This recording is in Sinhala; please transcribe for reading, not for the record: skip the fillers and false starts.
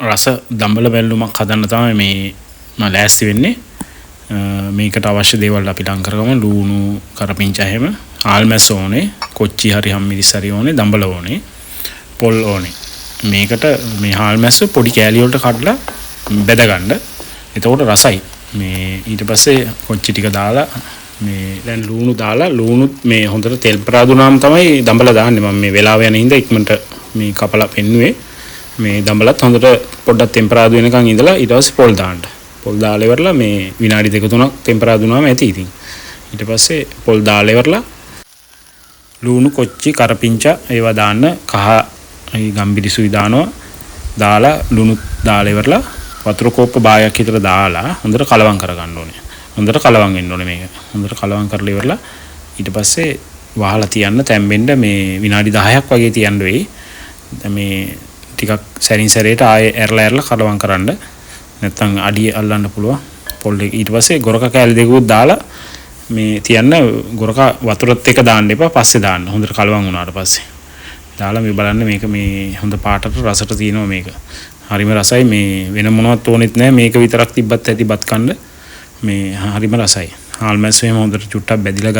රස දම්බල බැල්ලුමක් හදන්න තමයි මේ මම ලෑස්ති වෙන්නේ. මේකට අවශ්‍ය දේවල් අපි ලං කරගමු. ලුණු, කරපිංචා හැම, ආල්මැස් ඕනේ, කොච්චි හරි හම්මිරිස් හරි ඕනේ, දම්බල ඕනේ, පොල් ඕනේ. මේකට මේ ආල්මැස් පොඩි කෑලි වලට කඩලා බෙද ගන්න. එතකොට රසයි. මේ ඊට පස්සේ කොච්චි ටික දාලා මේ දැන් ලුණු දාලා ලුණුත් මේ හොඳට තෙල් පරාදුනාම තමයි දම්බල දාන්නේ. මම මේ වෙලාව යන හින්දා ඉක්මනට මේ කපලා පෙන්නුවේ. මේ දම්බලත් හොඳට පොඩ්ඩක් ටෙම්පරාදු වෙනකන් ඉඳලා ඊට පස්සේ පොල් දාන්න. පොල් දාලා ඉවරලා මේ විනාඩි 2-3ක් ටෙම්පරාදු වුණාම ඇති ඉතින්. ඊට පස්සේ පොල් දාලා ඉවරලා ලුණු, කොච්චි, කරපිංචා ඒවා දාන්න. කහ ගම්බිරිසුයි දානවා. දාලා ලුණු දාලා ඉවරලා වතුර කෝප්ප භාගයක් විතර දාලා හොඳට කලවම් කරගන්න ඕනේ. හොඳට කලවම් වෙන්න ඕනේ මේක. හොඳට කලවම් කරලා ඉවරලා ඊට පස්සේ වහලා තියන්න තැම්බෙන්න මේ විනාඩි 10ක් වගේ තියන්න වෙයි. මේ ටිකක් සැරින් සැරේට ආයේ ඇරලා කලවම් කරන්න. නැත්තම් අඩිය අල්ලන්න පුළුවන්. පොල් එක ඊට පස්සේ ගොරක කෑලි දෙකකුත් දාලා මේ තියන්න. ගොරක වතුරත් එක දාන්න එපා. පස්සේ දාන්න. හොඳට කලවම් වුණාට පස්සේ. දාලා මේ බලන්න මේක මේ හොඳ පාටට රසට තියෙනවා මේක. හරිම රසයි. මේ වෙන මොනවත් ඕනෙත් නැහැ. මේක විතරක් තිබ්බත් ඇති බත් කන්න. මේ හරිම රසයි. ආල්මැස් එහෙම හොඳට චුට්ටක් බැදිලා